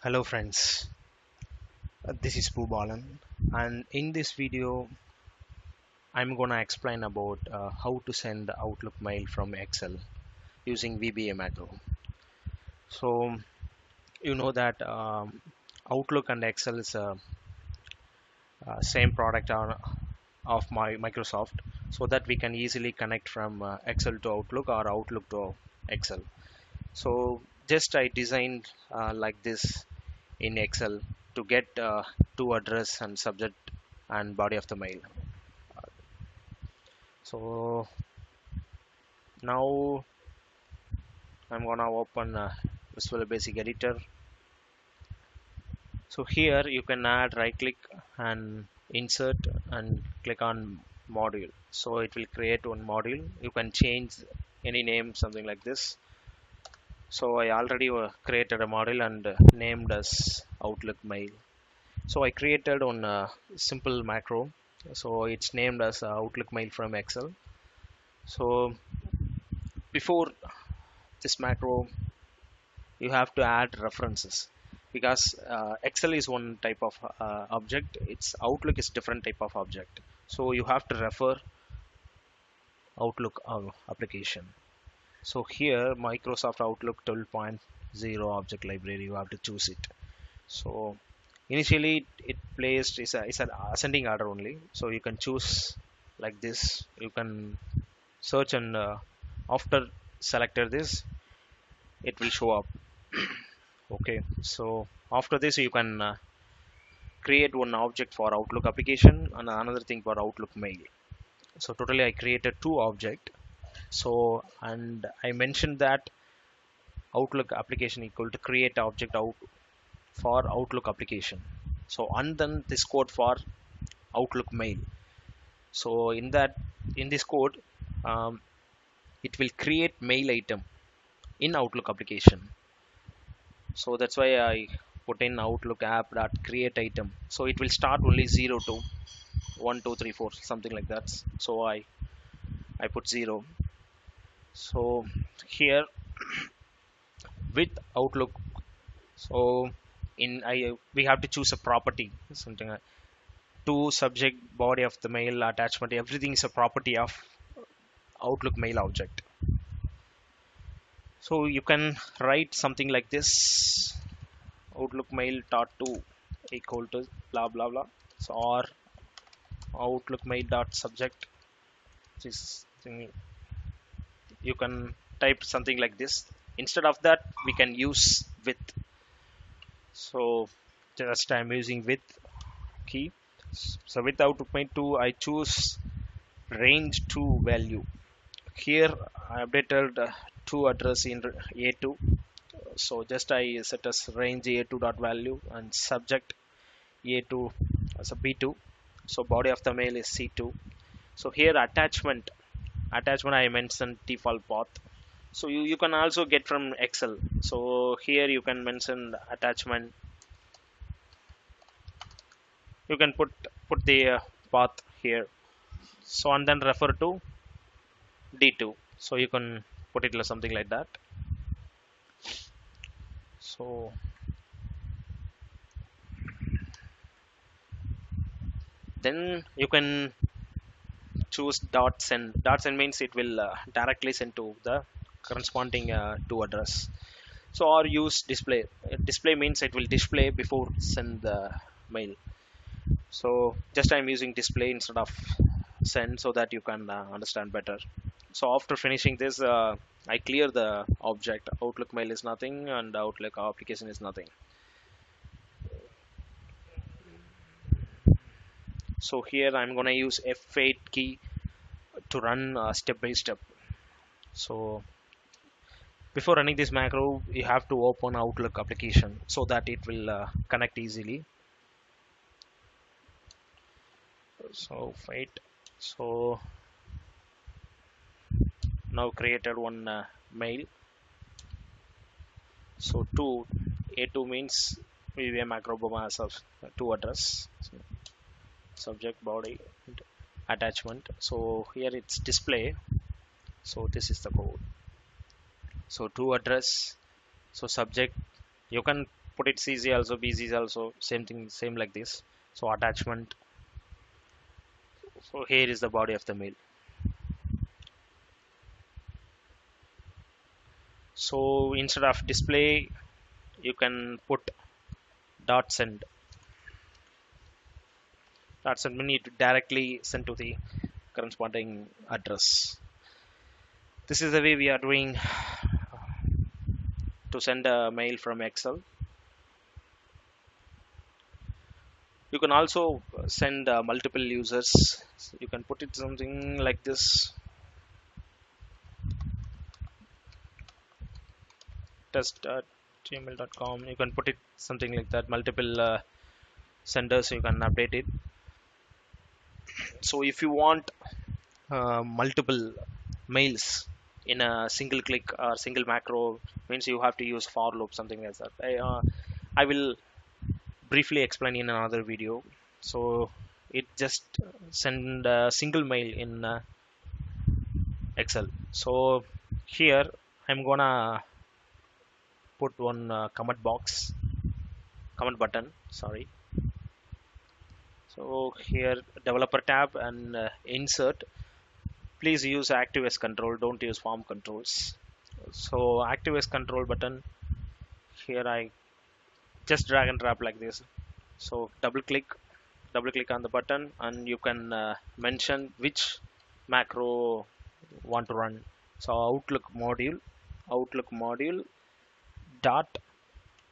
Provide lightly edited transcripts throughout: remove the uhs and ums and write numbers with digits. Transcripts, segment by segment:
Hello friends, this is Bhubalan, and in this video I'm gonna explain about how to send Outlook mail from Excel using VBA Macro. So you know that Outlook and Excel is same product of my Microsoft, so that we can easily connect from Excel to Outlook or Outlook to Excel. So just I designed like this in Excel to get to address and subject and body of the mail. So now I'm gonna open Visual Basic Editor. So here you can add, right click and insert and click on module. So it will create one module. You can change any name, something like this. So I already created a module and named as Outlook Mail. So I created one simple macro. So it's named as Outlook Mail from Excel. So before this macro you have to add references, because Excel is one type of object, its Outlook is different type of object, so you have to refer Outlook application. So here Microsoft Outlook 12.0 object library, you have to choose it. So initially it placed is an ascending order only, so you can choose like this. You can search and after selected this it will show up. Okay, so after this you can create one object for Outlook application and another thing for Outlook mail. So totally I created two object. So and I mentioned that Outlook application equal to create object out for Outlook application. So and then this code for Outlook mail. So in this code it will create mail item in Outlook application. So that's why I put in Outlook app dot create item. So it will start only 0 to 1 2 3 4, something like that. So I put 0. So here with Outlook, so in we have to choose a property, something like to subject, body of the mail, attachment, everything is a property of Outlook mail object. So you can write something like this: Outlook mail dot to equal to blah blah blah. So or Outlook mail dot subject, this thing, you can type something like this. Instead of that we can use with. So just I'm using with key. So with Outlook mail 2 I choose range to value. Here I updated to address in A2. So just I set as range A2 dot value and subject A2 as a B2. So body of the mail is C2. So here attachment I mentioned default path. So you can also get from Excel. So here you can mention attachment. You can put the path here. So and then refer to D2. So you can put it something like that. So then you can choose dot send. Dot send means it will directly send to the corresponding to address. So or use display. Display means it will display before send the mail. So just I'm using display instead of send so that you can understand better. So after finishing this I clear the object. Outlook mail is nothing and Outlook application is nothing. So here I'm gonna use F8 key to run step by step. So before running this macro you have to open Outlook application so that it will connect easily. So wait, so now created one mail. So to A2 means VBA Macro as of to address, so subject, body, attachment. So here it's display. So this is the code. So to address, so subject, you can put it CC also, BC also, same thing, same like this. So attachment. So here is the body of the mail. So instead of display, you can put dot send. Dot send means it directly send to the corresponding address. This is the way we are doing to send a mail from Excel. You can also send multiple users. So you can put it something like this. Test@gmail.com. You can put it something like that. Multiple senders, you can update it. So if you want multiple mails in a single click or single macro, means you have to use for loop, something like that. I will briefly explain in another video. So it just send a single mail in Excel. So here I'm gonna put one comment button, sorry. So here developer tab and insert. Please use ActiveS control, don't use form controls. So ActiveS control button, here I just drag and drop like this. So double click on the button, and you can mention which macro want to run. So outlook module dot,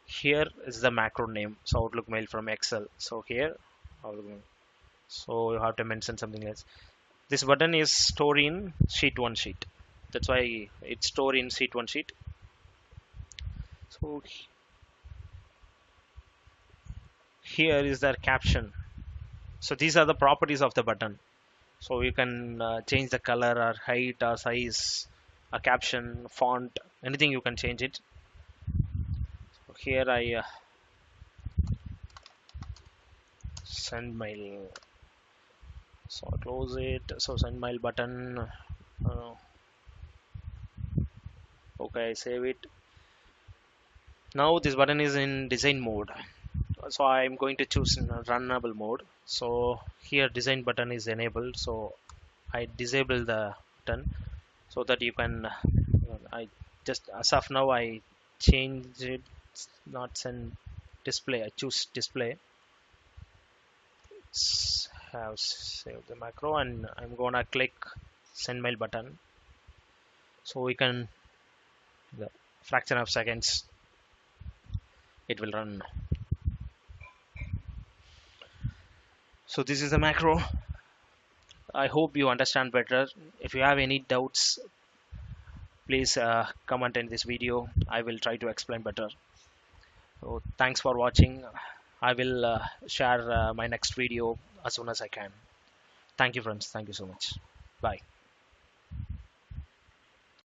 here is the macro name. So outlook mail from Excel. So here so you have to mention something else. This button is stored in sheet 1 sheet, that's why it's stored in sheet 1 sheet. So here is the caption. So these are the properties of the button. So you can change the color or height or size, a caption, font, anything you can change it. So here I send mail. So I close it. So send mail button. Okay, save it. Now this button is in design mode. So I'm going to choose in runnable mode. So here design button is enabled. So I disable the button so that you can. I just as of now I change it. Not send display. I choose display. Have saved the macro, and I'm gonna click send mail button. So we can, the fraction of seconds it will run. So this is the macro. I hope you understand better. If you have any doubts, please comment in this video. I will try to explain better. So thanks for watching. I will share my next video as soon as I can. Thank you friends, thank you so much. Bye.